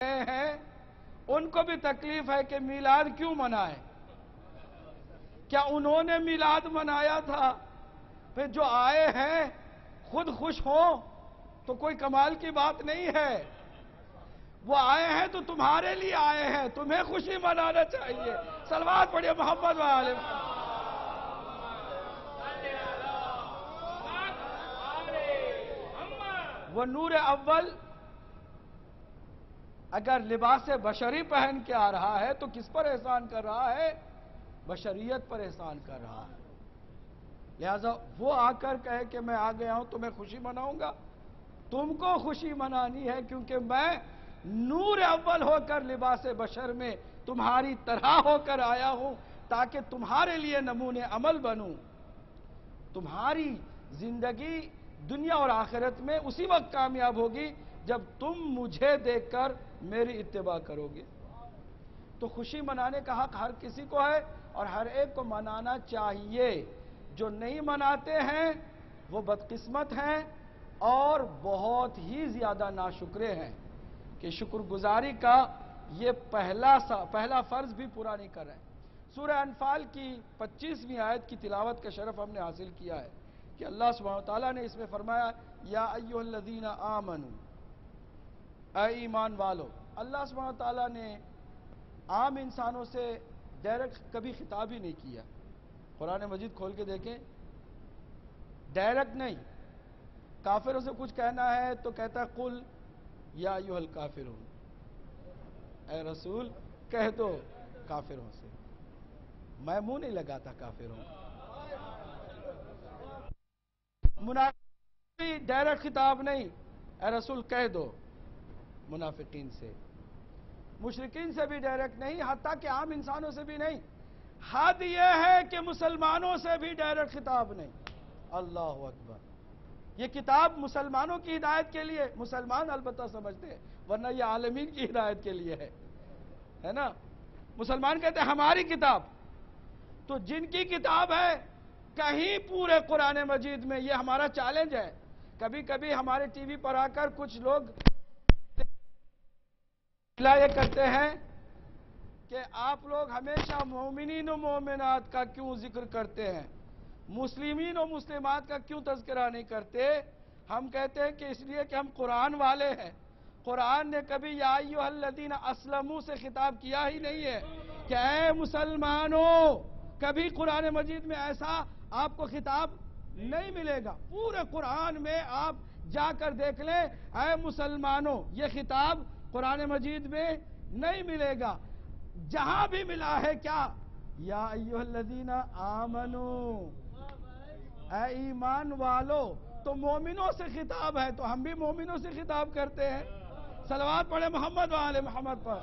ہیں ان کو بھی تکلیف ہے کہ میلاد کیوں منائیں؟ کیا انہوں نے میلاد منایا تھا؟ پھر جو آئے ہیں خود خوش ہوں تو کوئی کمال کی بات نہیں ہے۔ وہ آئے ہیں تو تمہارے لیے آئے ہیں، تمہیں خوشی منانا چاہیے۔ صلوات پڑھیے محمد وآلہ محمد۔ وہ نور اول اگر لباس بشری پہن کے آ رہا ہے تو کس پر احسان کر رہا ہے؟ بشریت پر احسان کر رہا ہے۔ لہذا وہ آ کر کہے کہ میں آ گیا ہوں تو میں خوشی مناؤں گا، تم کو خوشی منانی ہے کیونکہ میں نور اول ہو کر لباس بشر میں تمہاری طرح ہو کر آیا ہوں تاکہ تمہارے لیے نمونے عمل بنوں۔ تمہاری زندگی دنیا اور آخرت میں اسی وقت کامیاب ہوگی جب تم مجھے دیکھ کر میری اتباع کرو گے۔ تو خوشی منانے کا حق ہر کسی کو ہے اور ہر ایک کو منانا چاہیے۔ جو نہیں مناتے ہیں وہ بدقسمت ہیں اور بہت ہی زیادہ ناشکرے ہیں کہ شکر گزاری کا یہ پہلا فرض بھی پورا نہیں کر رہے ہیں۔ سورہ انفال کی 25ویں آیت کی تلاوت کا شرف ہم نے حاصل کیا ہے کہ اللہ سبحانہ وتعالیٰ نے اس میں فرمایا یا ایھا الذین آمنوا، اے ایمان والو۔ اللہ سبحانہ وتعالیٰ نے عام انسانوں سے ڈائریکٹ کبھی خطاب ہی نہیں کیا۔ قرآن مجید کھول کے دیکھیں، ڈائریکٹ نہیں۔ کافروں سے کچھ کہنا ہے تو کہتا ہے قل یا ایھا الکافرون، اے رسول کہہ دو کافروں سے۔ میں منہ نہیں لگاتا کافروں۔ منافق بھی ڈائریکٹ خطاب نہیں، اے رسول کہہ دو منافقین سے۔ مشرکین سے بھی ڈائریکٹ نہیں، حتیٰ کہ عام انسانوں سے بھی نہیں۔ حد یہ ہے کہ مسلمانوں سے بھی ڈائریکٹ خطاب نہیں۔ اللہ اکبر۔ یہ کتاب مسلمانوں کی ہدایت کے لیے، مسلمان البتہ سمجھتے ہیں، ورنہ یہ عالمین کی ہدایت کے لیے ہے نا۔ مسلمان کہتے ہیں ہماری کتاب، تو جن کی کتاب ہے کہیں پورے قرآن مجید میں، یہ ہمارا چیلنج ہے۔ کبھی کبھی ہمارے ٹی وی پر آ کر کچھ لوگ یہ کرتے ہیں کہ آپ لوگ ہمیشہ مومنین و مومنات کا کیوں ذکر کرتے ہیں، مسلمین و مسلمات کا کیوں تذکرہ نہیں کرتے؟ ہم کہتے ہیں کہ اس لیے کہ ہم قرآن والے ہیں۔ قرآن نے کبھی یا ایھا الذین اسلموا سے خطاب کیا ہی نہیں ہے کہ اے مسلمانوں۔ کبھی قرآن مجید میں ایسا آپ کو خطاب نہیں ملے گا۔ پورے قرآن میں آپ جا کر دیکھ لیں، اے مسلمانوں، یہ خطاب قرآن مجید میں نہیں ملے گا۔ جہاں بھی ملا ہے کیا؟ یا ایھا الذین آمنو، اے ایمان والو۔ تو مومنوں سے خطاب ہے تو ہم بھی مومنوں سے خطاب کرتے ہیں۔ صلوات پڑھے محمد وآلہ محمد پر۔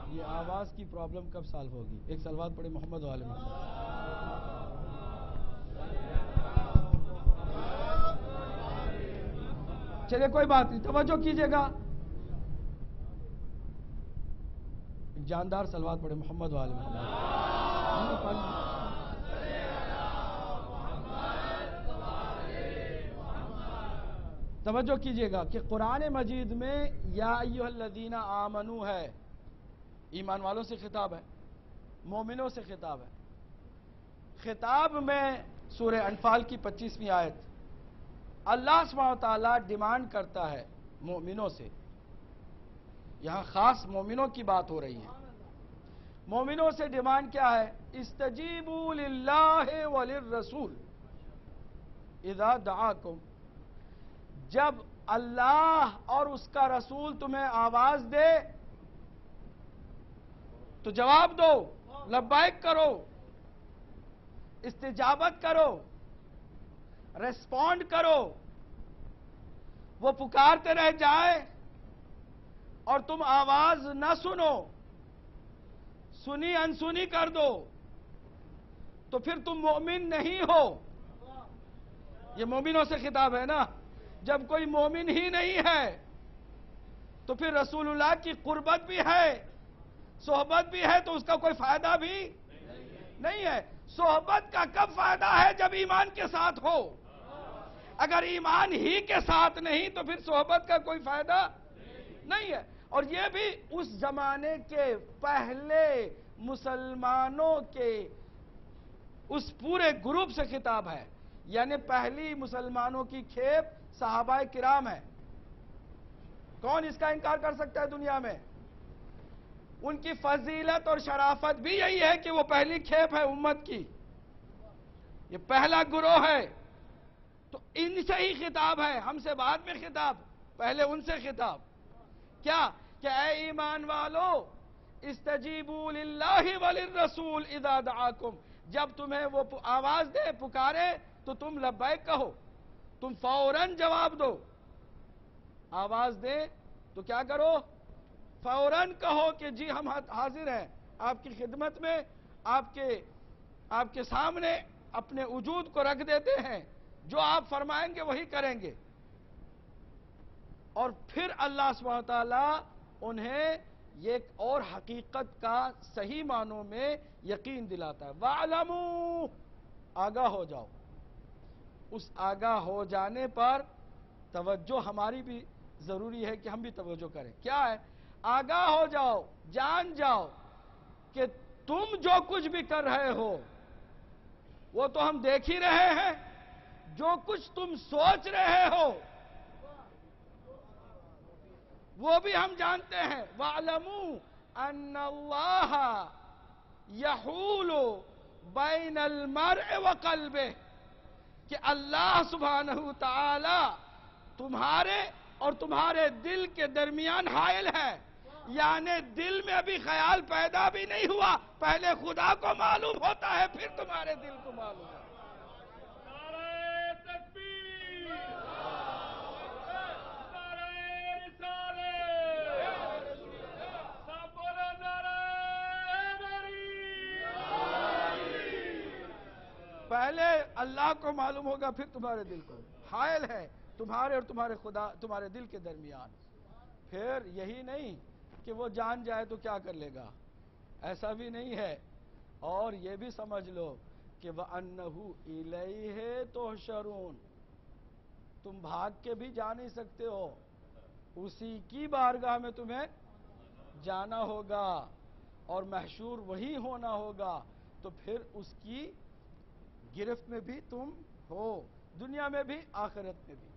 یہ آواز کی پرابلم کب سالو ہوگی؟ ایک صلوات پڑھے محمد وآلہ محمد۔ چلے کوئی بات نہیں، توجہ کیجئے گا۔ جاندار صلوات پڑھے محمد وآلہ محمد۔ توجہ کیجئے گا کہ قرآن مجید میں یا ایھا الذین آمنو ہے، ایمان والوں سے خطاب ہے، مومنوں سے خطاب ہے۔ خطاب میں سورہ انفال کی 25ویں آیت اللہ سبحانہ وتعالیٰ ڈیمانڈ کرتا ہے مومنوں سے۔ یہاں خاص مومنوں کی بات ہو رہی ہے۔ مومنوں سے ڈیمانڈ کیا ہے؟ استجیبوا للہ وللرسول اذا دعاکم۔ جب اللہ اور اس کا رسول تمہیں آواز دے تو جواب دو، لبیک کرو، استجابت کرو، ریسپونڈ کرو۔ وہ پکارتے رہ جائے اور تم آواز نہ سنو، سنی انسنی کر دو تو پھر تم مومن نہیں ہو۔ یہ مومنوں سے خطاب ہے نا۔ جب کوئی مومن ہی نہیں ہے تو پھر رسول اللہ کی قربت بھی ہے، صحبت بھی ہے، تو اس کا کوئی فائدہ بھی نہیں ہے۔ صحبت کا کب فائدہ ہے؟ جب ایمان کے ساتھ ہو۔ اگر ایمان ہی کے ساتھ نہیں تو پھر صحبت کا کوئی فائدہ نہیں ہے. اور یہ بھی اس زمانے کے پہلے مسلمانوں کے اس پورے گروپ سے خطاب ہے. یعنی پہلی مسلمانوں کی کھیپ صحابہ کرام ہے. کون اس کا انکار کر سکتا ہے دنیا میں؟ ان کی فضیلت اور شرافت بھی یہی ہے کہ وہ پہلی کھیپ ہے امت کی. یہ پہلا گروہ ہے. تو ان سے ہی خطاب ہے، ہم سے بعد میں خطاب، پہلے ان سے خطاب. کیا کہ اے ایمان والو استجیبوا للہ وللرسول اذا دعاکم، جب تمہیں وہ آواز دے، پکارے تو تم لبیک کہو، تم فوراً جواب دو. آواز دے تو کیا کرو؟ فوراً کہو کہ جی ہم حاضر ہیں آپ کی خدمت میں، آپ کے سامنے اپنے وجود کو رکھ دیتے ہیں، جو آپ فرمائیں گے وہی کریں گے. اور پھر اللہ سبحانہ وتعالی انہیں یہ اور حقیقت کا صحیح معنوں میں یقین دلاتا ہے. وَاعْلَمُوا، آگاہ ہو جاؤ. اس آگاہ ہو جانے پر توجہ ہماری بھی ضروری ہے کہ ہم بھی توجہ کریں. کیا ہے؟ آگاہ ہو جاؤ، جان جاؤ کہ تم جو کچھ بھی کر رہے ہو وہ تو ہم دیکھ ہی رہے ہیں. جو کچھ تم سوچ رہے ہو وہ بھی ہم جانتے ہیں. وَاعْلَمُوا أَنَّ اللَّهَ يَحُولُ بَيْنَ الْمَرْءِ وَقَلْبِهِ، کہ اللہ سبحانہ تعالی تمہارے اور تمہارے دل کے درمیان حائل ہے. یعنی دل میں ابھی خیال پیدا بھی نہیں ہوا، پہلے خدا کو معلوم ہوتا ہے پھر تمہارے دل کو معلوم ہے. پہلے اللہ کو معلوم ہوگا پھر تمہارے دل کو. حائل ہے تمہارے اور تمہارے خدا، تمہارے دل کے درمیان. پھر یہی نہیں کہ وہ جان جائے تو کیا کر لے گا، ایسا بھی نہیں ہے. اور یہ بھی سمجھ لو کہ وَأَنَّهُ إِلَيْهِ تُحْشَرُونَ، تم بھاگ کے بھی جا نہیں سکتے ہو، اسی کی بارگاہ میں تمہیں جانا ہوگا اور محشور وہی ہونا ہوگا. تو پھر اس کی گرفت میں بھی تم ہو، دنیا میں بھی آخرت میں بھی.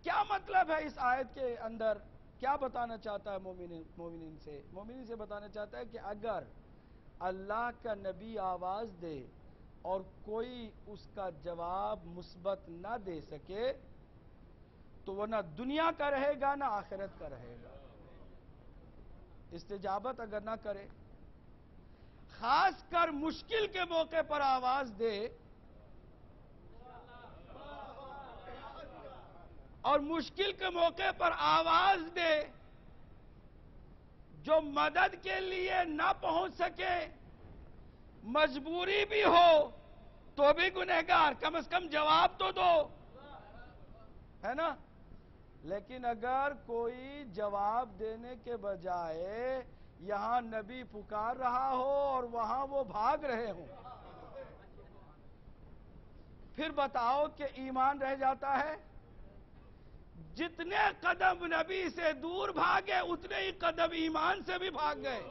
کیا مطلب ہے اس آیت کے اندر؟ کیا بتانا چاہتا ہے مومنین سے بتانا چاہتا ہے کہ اگر اللہ کا نبی آواز دے اور کوئی اس کا جواب مثبت نہ دے سکے تو وہ نہ دنیا کا رہے گا نہ آخرت کا رہے گا. استجابت اگر نہ کرے، خاص کر مشکل کے موقع پر آواز دے اور مشکل کے موقع پر آواز دے، جو مدد کے لیے نہ پہنچ سکے، مجبوری بھی ہو تو بھی گنہگار، کم از کم جواب تو دو، ہے نا. لیکن اگر کوئی جواب دینے کے بجائے یہاں نبی پکار رہا ہو اور وہاں وہ بھاگ رہے ہوں، پھر بتاؤ کہ ایمان رہ جاتا ہے؟ جتنے قدم نبی سے دور بھاگے اتنے ہی قدم ایمان سے بھی بھاگ گئے،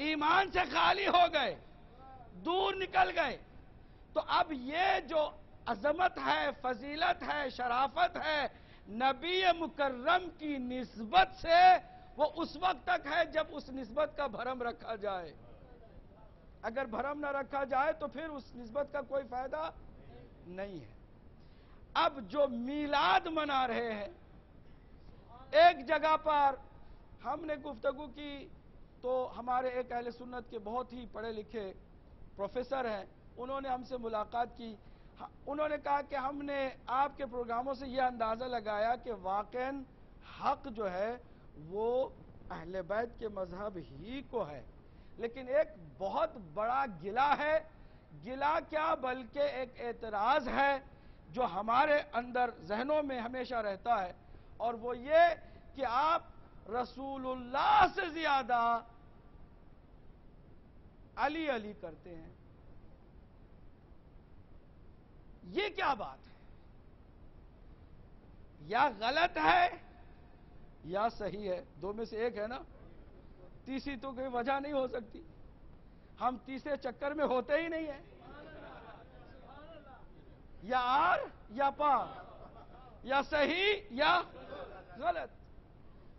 ایمان سے خالی ہو گئے، دور نکل گئے. تو اب یہ جو عظمت ہے، فضیلت ہے، شرافت ہے نبی مکرم کی نسبت سے، وہ اس وقت تک ہے جب اس نسبت کا بھرم رکھا جائے. اگر بھرم نہ رکھا جائے تو پھر اس نسبت کا کوئی فائدہ نہیں ہے. اب جو میلاد منا رہے ہیں، ایک جگہ پر ہم نے گفتگو کی تو ہمارے ایک اہل سنت کے بہت ہی پڑھے لکھے پروفیسر ہیں، انہوں نے ہم سے ملاقات کی. انہوں نے کہا کہ ہم نے آپ کے پروگراموں سے یہ اندازہ لگایا کہ واقعاً حق جو ہے وہ اہل بیت کے مذہب ہی کو ہے، لیکن ایک بہت بڑا گلہ ہے. گلہ کیا بلکہ ایک اعتراض ہے جو ہمارے اندر ذہنوں میں ہمیشہ رہتا ہے، اور وہ یہ کہ آپ رسول اللہ سے زیادہ علی علی کرتے ہیں. یہ کیا بات ہے؟ یا غلط ہے یا صحیح ہے، دو میں سے ایک ہے نا، تیسری تو کوئی وجہ نہیں ہو سکتی. ہم تیسرے چکر میں ہوتے ہی نہیں ہیں. یا آر یا پار، یا صحیح یا غلط،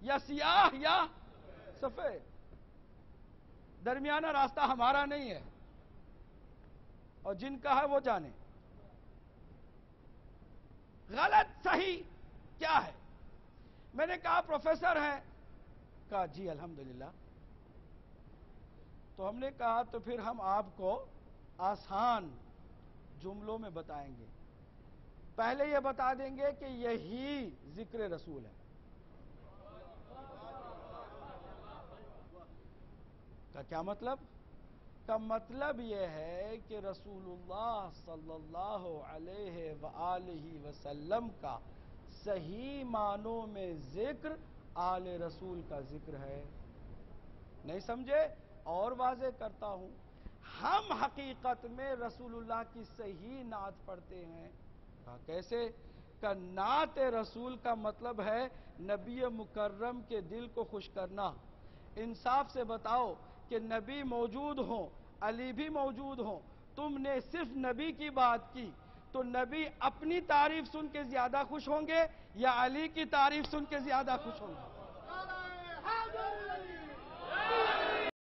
یا سیاہ یا سفید. درمیانہ راستہ ہمارا نہیں ہے، اور جن کا ہے وہ جانے. غلط صحیح کیا ہے؟ میں نے کہا پروفیسر ہیں، کہا جی الحمدللہ. تو ہم نے کہا تو پھر ہم آپ کو آسان جملوں میں بتائیں گے. پہلے یہ بتا دیں گے کہ یہی ذکر رسول ہے. کا کیا مطلب؟ کا مطلب یہ ہے کہ رسول اللہ صلی اللہ علیہ وآلہ وسلم کا صحیح معنوں میں ذکر آل رسول کا ذکر ہے. نہیں سمجھے؟ اور واضح کرتا ہوں. ہم حقیقت میں رسول اللہ کی صحیح نعت پڑھتے ہیں. کہا کیسے؟ کہ نعت رسول کا مطلب ہے نبی مکرم کے دل کو خوش کرنا. انصاف سے بتاؤ کہ نبی موجود ہوں، علی بھی موجود ہوں، تم نے صرف نبی کی بات کی، تو نبی اپنی تعریف سن کے زیادہ خوش ہوں گے یا علی کی تعریف سن کے زیادہ خوش ہوں گے؟